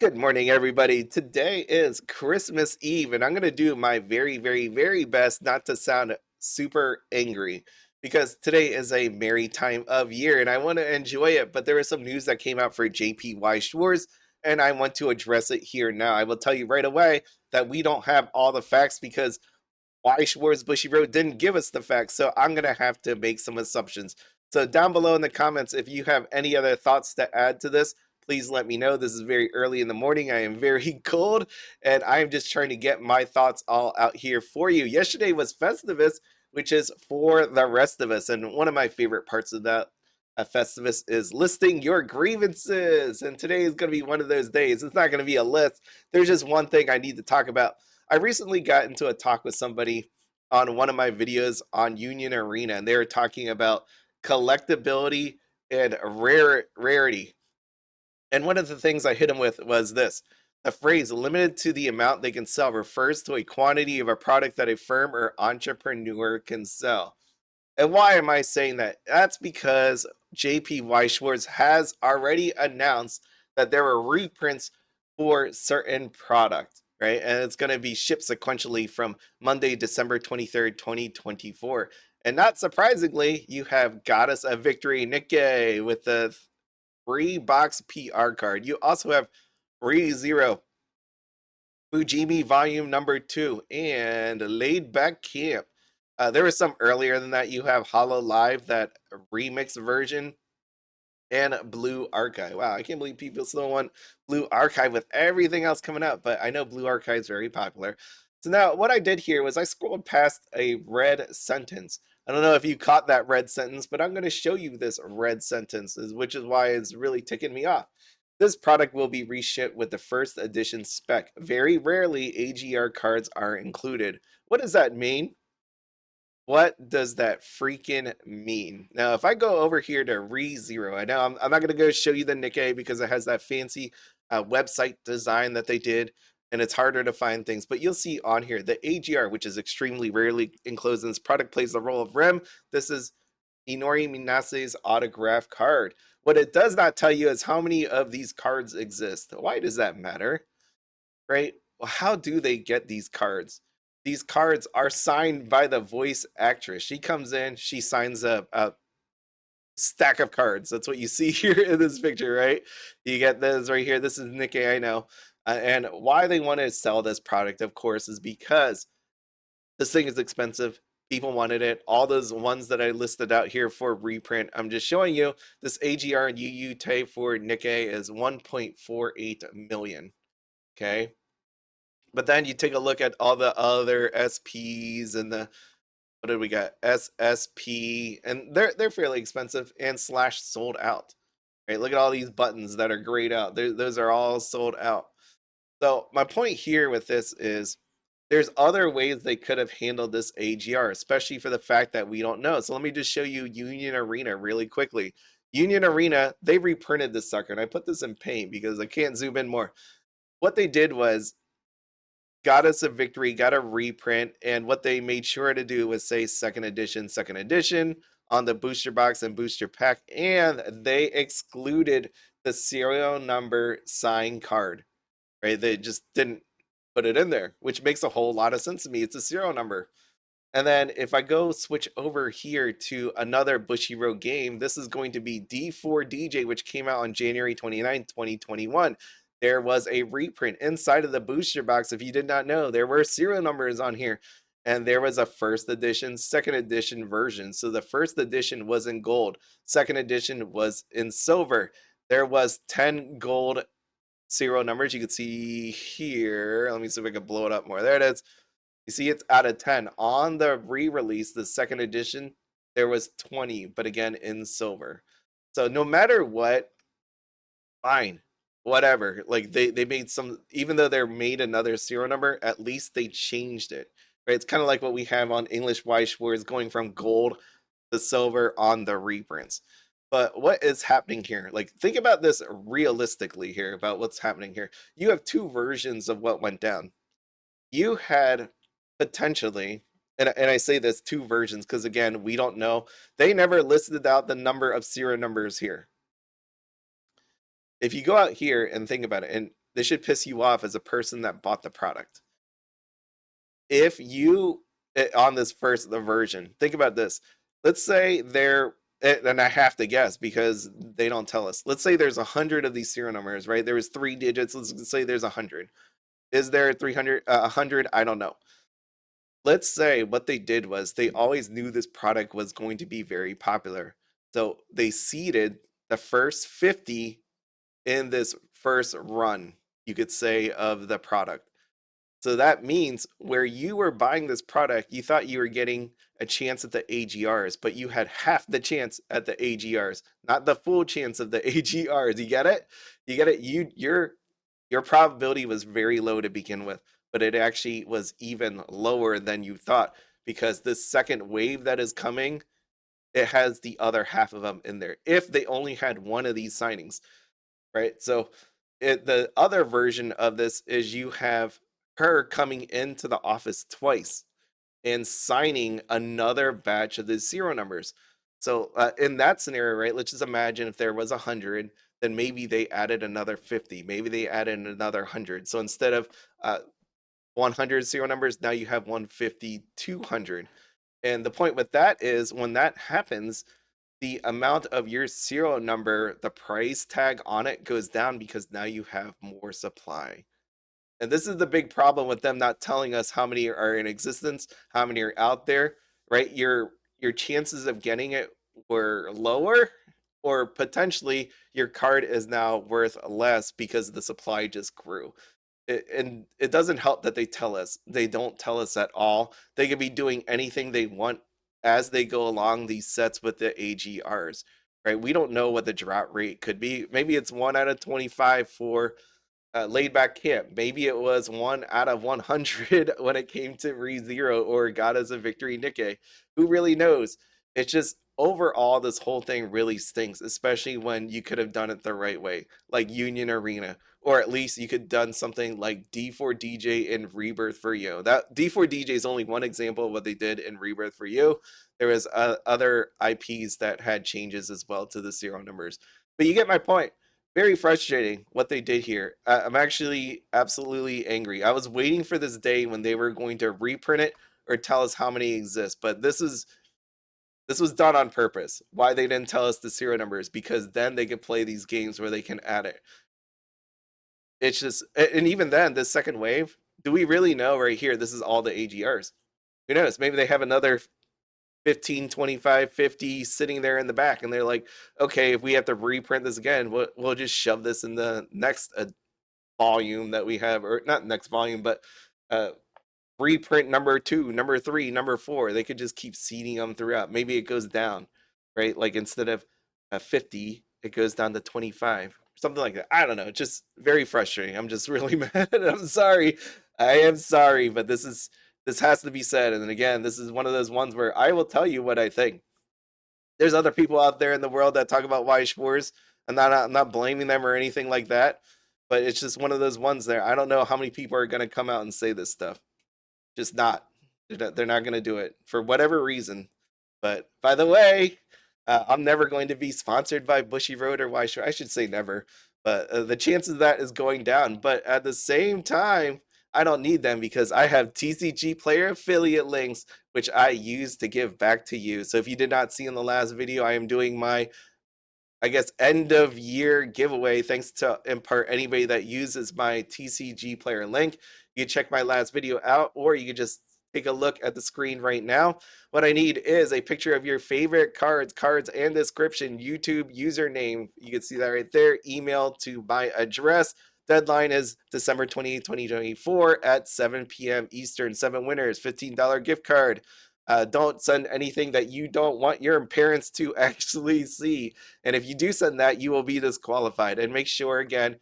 Good morning, everybody. Today is Christmas Eve, and I'm going to do my very best not to sound super angry because today is a merry time of year and I want to enjoy it. But there was some news that came out for JP Weiss Schwarz, and I want to address it here now. I will tell you right away that we don't have all the facts because Weiss Schwarz Bushiroad didn't give us the facts, so I'm going to have to make some assumptions. So down below in the comments, if you have any other thoughts to add to this, please let me know. This is very early in the morning. I am very cold, and I am just trying to get my thoughts all out here for you. Yesterday was Festivus, which is for the rest of us, and one of my favorite parts of that Festivus is listing your grievances. And today is going to be one of those days. It's not going to be a list. There's just one thing I need to talk about. I recently got into a talk with somebody on one of my videos on Union Arena, and they were talking about collectability and rarity. And one of the things I hit him with was this. The phrase limited to the amount they can sell refers to a quantity of a product that a firm or entrepreneur can sell. And why am I saying that? That's because JP Weiss Schwarz has already announced that there were reprints for certain product, right? And it's going to be shipped sequentially from Monday, December 23rd, 2024. And not surprisingly, you have Goddess of Victory Nikke with the free box PR card. You also have ReZero, Fujimi Volume Number 2, and Laid Back Camp. There was some earlier than that. You have Hollow Live, that remix version, and Blue Archive. Wow, I can't believe people still want Blue Archive with everything else coming up, but I know Blue Archive is very popular. So now what I did here was I scrolled past a red sentence. I don't know if you caught that red sentence, but I'm going to show you this red sentence, which is why it's really ticking me off. This product will be reshipped with the first edition spec. Very rarely AGR cards are included. What does that mean? What does that freaking mean? Now, if I go over here to ReZero, I know I'm not going to go show you the Nikke because it has that fancy website design that they did, and it's harder to find things. But you'll see on here the AGR, which is extremely rarely enclosed in this product, plays the role of Rem. This is Inori Minase's autograph card. What it does not tell you is how many of these cards exist. Why does that matter? Right? Well, how do they get these cards? These cards are signed by the voice actress. She comes in, she signs a stack of cards. That's what you see here in this picture, right? You get this right here. This is Nikke, I know. And why they want to sell this product, of course, is because this thing is expensive. People wanted it. All those ones that I listed out here for reprint, I'm just showing you. This AGR and UU for Nikke is 1.48 million. Okay. But then you take a look at all the other SPs and the what did we got? SSP, and they're fairly expensive and slash sold out. Right? Look at all these buttons that are grayed out. Those are all sold out. So my point here with this is there's other ways they could have handled this AGR, especially for the fact that we don't know. So let me just show you Union Arena really quickly. Union Arena, they reprinted this sucker, and I put this in paint because I can't zoom in more. What they did was Goddess of Victory got a reprint, and what they made sure to do was say second edition on the booster box and booster pack, and they excluded the serial number sign card. Right? They just didn't put it in there, which makes a whole lot of sense to me. It's a serial number. And then if I go switch over here to another Bushiroad game, this is going to be D4DJ, which came out on January 29th, 2021. There was a reprint inside of the booster box. If you did not know, there were serial numbers on here. And there was a first edition, second edition version. So the first edition was in gold. Second edition was in silver. There was 10 gold serial numbers. You can see here. Let me see if I can blow it up more. There it is. You see it's out of 10. On the re-release, the second edition, there was 20, but again in silver. So no matter what, fine. Whatever. Like they made some, even though they made another serial number, at least they changed it. Right? It's kind of like what we have on English Weiss, where it's going from gold to silver on the reprints. But what is happening here? Like, think about this realistically here, about what's happening here. You have two versions of what went down. You had potentially, and I say this two versions because again, we don't know. They never listed out the number of serial numbers here. If you go out here and think about it, and this should piss you off as a person that bought the product. If you on this first the version, think about this. Let's say there, and I have to guess because they don't tell us. Let's say there's 100 of these serial numbers, right? There was 3 digits. Let's say there's 100. Is there 300? 100? I don't know. Let's say what they did was they always knew this product was going to be very popular. So they seeded the first 50 in this first run, you could say, of the product. So that means where you were buying this product, you thought you were getting a chance at the AGRs, but you had half the chance at the AGRs, not the full chance of the AGRs. You get it? You get it? Your probability was very low to begin with, but it actually was even lower than you thought because this second wave that is coming, it has the other half of them in there. If they only had one of these signings, right? So the other version of this is you have her coming into the office twice and signing another batch of the serial numbers. So in that scenario, right, let's just imagine if there was 100, then maybe they added another 50, maybe they added another 100. So instead of 100 serial numbers, now you have 150, 200. And the point with that is when that happens, the amount of your serial number, the price tag on it goes down because now you have more supply. And this is the big problem with them not telling us how many are in existence, how many are out there, right? Your chances of getting it were lower, or potentially your card is now worth less because the supply just grew. And it doesn't help that they tell us. They don't tell us at all. They could be doing anything they want as they go along these sets with the AGRs, right? We don't know what the drought rate could be. Maybe it's 1 out of 25 for laid back camp. Maybe it was 1 out of 100 when it came to ReZero or Goddess of Victory Nikke. Who really knows? It's just overall, this whole thing really stinks, especially when you could have done it the right way, like Union Arena, or at least you could done something like D4DJ and Rebirth for You. That D4DJ is only one example of what they did in Rebirth for You. There was other IPs that had changes as well to the serial numbers, but you get my point. Very frustrating what they did here. I'm actually absolutely angry. I was waiting for this day when they were going to reprint it or tell us how many exist, but this was done on purpose. Why they didn't tell us the serial numbers? Because then they could play these games where they can add it. It's just, and even then, this second wave, do we really know right here? This is all the AGRs. Who knows? Maybe they have another 15, 25, 50 sitting there in the back, and they're like, okay, if we have to reprint this again, we'll just shove this in the next volume that we have, or not next volume, but uh, reprint number 2, number 3, number 4. They could just keep seeding them throughout. Maybe it goes down, right? Like instead of 50, it goes down to 25, something like that. I don't know. Just very frustrating. I'm just really mad. I'm sorry. I am sorry, but this has to be said. And then again, this is one of those ones where I will tell you what I think. There's other people out there in the world that talk about Weiss Schwarz. I'm not blaming them or anything like that, but it's just one of those ones there. I don't know how many people are going to come out and say this stuff. Just not. They're not going to do it for whatever reason. But by the way, I'm never going to be sponsored by Bushiroad or Weiss Schwarz. I should say never, but the chances of that is going down. But at the same time, I don't need them because I have TCGPLAYER affiliate links, which I use to give back to you. So if you did not see in the last video, I am doing my, I guess, end of year giveaway. Thanks to in part anybody that uses my TCGPLAYER link. You can check my last video out, or you can just take a look at the screen right now. What I need is a picture of your favorite cards and description, YouTube username. You can see that right there. Email to my address. Deadline is December 28, 2024 at 7 p.m. Eastern. 7 winners, $15 gift card. Don't send anything that you don't want your parents to actually see. And if you do send that, you will be disqualified. And make sure, again,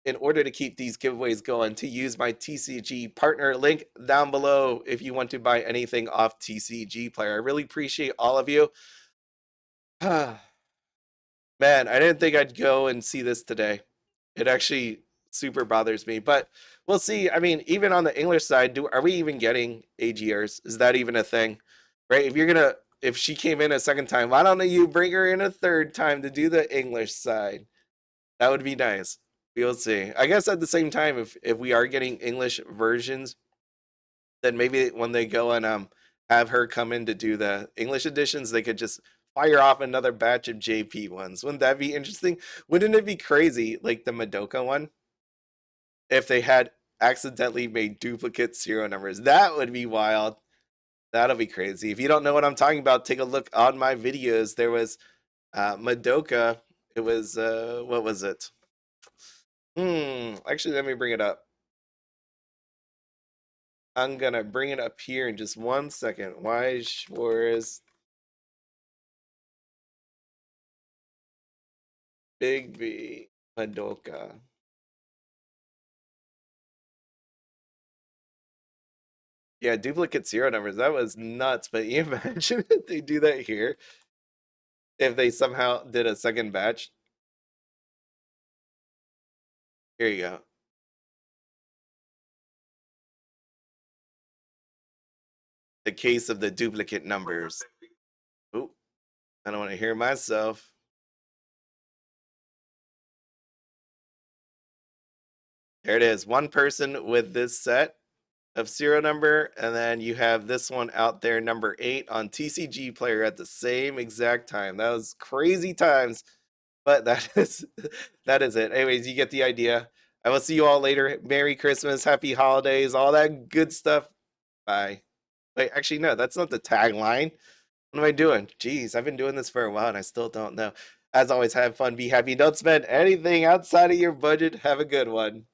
in order to keep these giveaways going, to use my TCG partner link down below if you want to buy anything off TCGPLAYER. I really appreciate all of you. Man, I didn't think I'd go and see this today. It actually super bothers me, but we'll see. I mean, even on the English side, are we even getting AGRs? Is that even a thing? Right? If she came in a second time, why don't you bring her in a third time to do the English side? That would be nice. We'll see. I guess at the same time, if we are getting English versions, then maybe when they go and have her come in to do the English editions, they could just fire off another batch of JP ones. Wouldn't that be interesting? Wouldn't it be crazy, like the Madoka one, if they had accidentally made duplicate serial numbers? That would be wild. That'll be crazy. If you don't know what I'm talking about, take a look on my videos. There was Madoka. It was what was it? Actually, let me bring it up. I'm gonna bring it up here in just 1 second. Weiss Schwarz Big B Madoka. Yeah, duplicate serial numbers. That was nuts. But you imagine if they do that here? If they somehow did a second batch. Here you go. The case of the duplicate numbers. Oh, I don't want to hear myself. There it is. One person with this set of serial number, and then you have this one out there, number 8 on TCGPLAYER at the same exact time. That was crazy times, but that is that is it. Anyways, you get the idea. I will see you all later. Merry Christmas, happy holidays, all that good stuff. Bye. Wait, actually, no, that's not the tagline. What am I doing? Jeez, I've been doing this for a while and I still don't know. As always, have fun, be happy, don't spend anything outside of your budget. Have a good one.